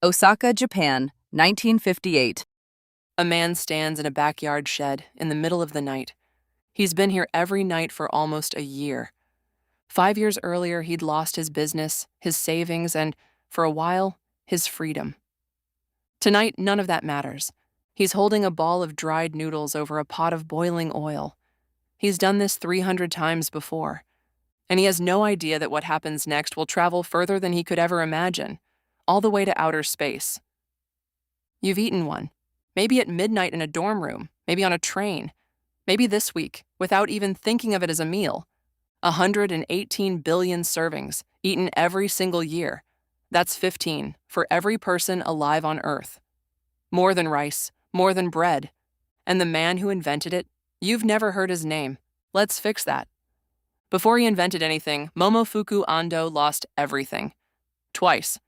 Osaka, Japan, 1958. A man stands in a backyard shed in the middle of the night. He's been here every night for almost a year. 5 years earlier, he'd lost his business, his savings, and, for a while, his freedom. Tonight, none of that matters. He's holding a ball of dried noodles over a pot of boiling oil. He's done this 300 times before, and he has no idea that what happens next will travel further than he could ever imagine, all the way to outer space. You've eaten one. Maybe at midnight in a dorm room, maybe on a train, maybe this week, without even thinking of it as a meal. 118 billion servings, eaten every single year. That's 15 for every person alive on Earth. More than rice, more than bread. And the man who invented it, you've never heard his name. Let's fix that. Before he invented anything, Momofuku Ando lost everything. Twice.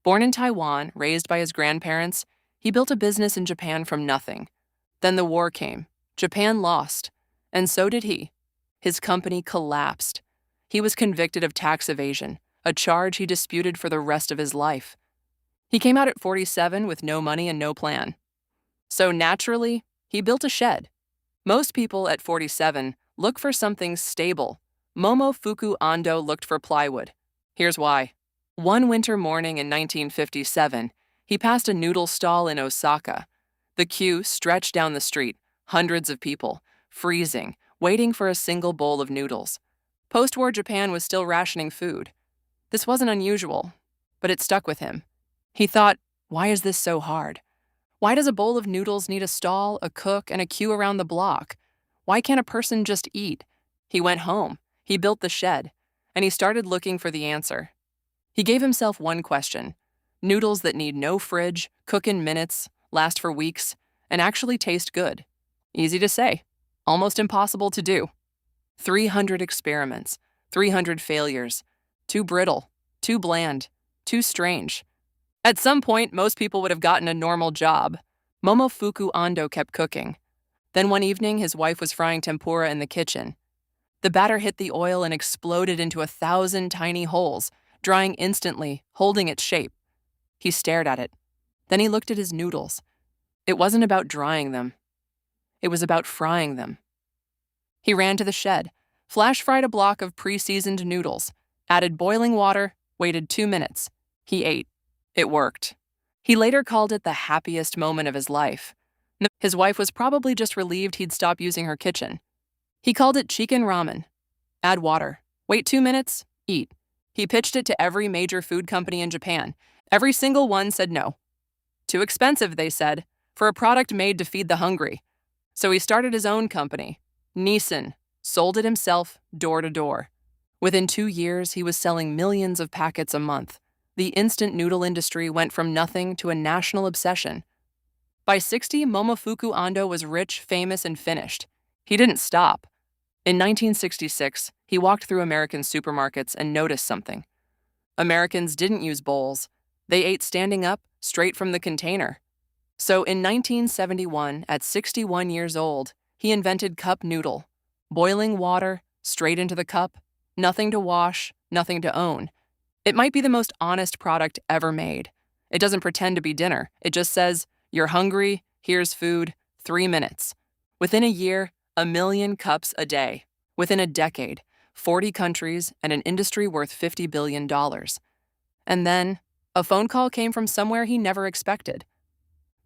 Born in Taiwan, raised by his grandparents, he built a business in Japan from nothing. Then the war came. Japan lost. And so did he. His company collapsed. He was convicted of tax evasion, a charge he disputed for the rest of his life. He came out at 47 with no money and no plan. So naturally, he built a shed. Most people at 47 look for something stable. Momofuku Ando looked for plywood. Here's why. One winter morning in 1957, he passed a noodle stall in Osaka. The queue stretched down the street, hundreds of people, freezing, waiting for a single bowl of noodles. Post-war Japan was still rationing food. This wasn't unusual, but it stuck with him. He thought, why is this so hard? Why does a bowl of noodles need a stall, a cook, and a queue around the block? Why can't a person just eat? He went home, he built the shed, and he started looking for the answer. He gave himself one question: noodles that need no fridge, cook in minutes, last for weeks, and actually taste good. Easy to say, almost impossible to do. 300 experiments, 300 failures. Too brittle, too bland, too strange. At some point, most people would have gotten a normal job. Momofuku Ando kept cooking. Then one evening, his wife was frying tempura in the kitchen. The batter hit the oil and exploded into 1,000 tiny holes, drying instantly, holding its shape. He stared at it. Then he looked at his noodles. It wasn't about drying them. It was about frying them. He ran to the shed, flash-fried a block of pre-seasoned noodles, added boiling water, waited 2 minutes. He ate. It worked. He later called it the happiest moment of his life. His wife was probably just relieved he'd stop using her kitchen. He called it chicken ramen. Add water. Wait 2 minutes. Eat. He pitched it to every major food company in Japan. Every single one said no. Too expensive, they said, for a product made to feed the hungry. So he started his own company, Nissan, sold it himself, door to door. Within 2 years, he was selling millions of packets a month. The instant noodle industry went from nothing to a national obsession. By 60, Momofuku Ando was rich, famous, and finished. He didn't stop. In 1966, he walked through American supermarkets and noticed something. Americans didn't use bowls. They ate standing up, straight from the container. So in 1971, at 61 years old, he invented cup noodle. Boiling water, straight into the cup, nothing to wash, nothing to own. It might be the most honest product ever made. It doesn't pretend to be dinner. It just says, you're hungry, here's food, 3 minutes. Within a year, 1 million cups a day. Within a decade, 40 countries and an industry worth $50 billion. And then, a phone call came from somewhere he never expected.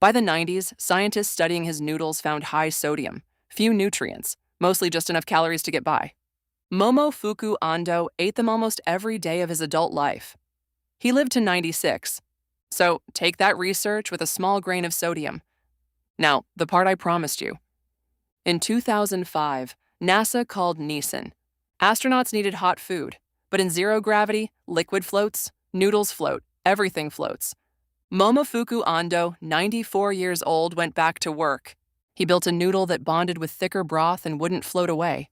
By the 90s, scientists studying his noodles found high sodium, few nutrients, mostly just enough calories to get by. Momofuku Ando ate them almost every day of his adult life. He lived to 96. So take that research with a small grain of sodium. Now, the part I promised you. In 2005, NASA called Nissan. Astronauts needed hot food, but in zero gravity, liquid floats, noodles float, everything floats. Momofuku Ando, 94 years old, went back to work. He built a noodle that bonded with thicker broth and wouldn't float away.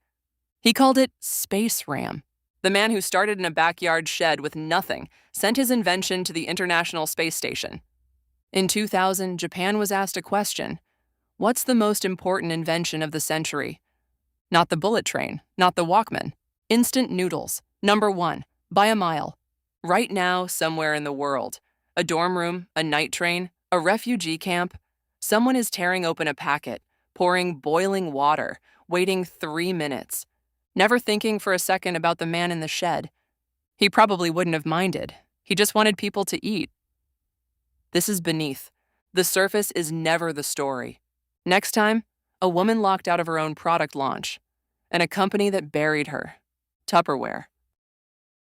He called it Space Ram. The man who started in a backyard shed with nothing sent his invention to the International Space Station. In 2000, Japan was asked a question: what's the most important invention of the century? Not the bullet train, not the Walkman. Instant noodles, #1, by a mile. Right now, somewhere in the world. A dorm room, a night train, a refugee camp. Someone is tearing open a packet, pouring boiling water, waiting 3 minutes, never thinking for a second about the man in the shed. He probably wouldn't have minded. He just wanted people to eat. This is beneath. The surface is never the story. Next time, a woman locked out of her own product launch, and a company that buried her. Tupperware.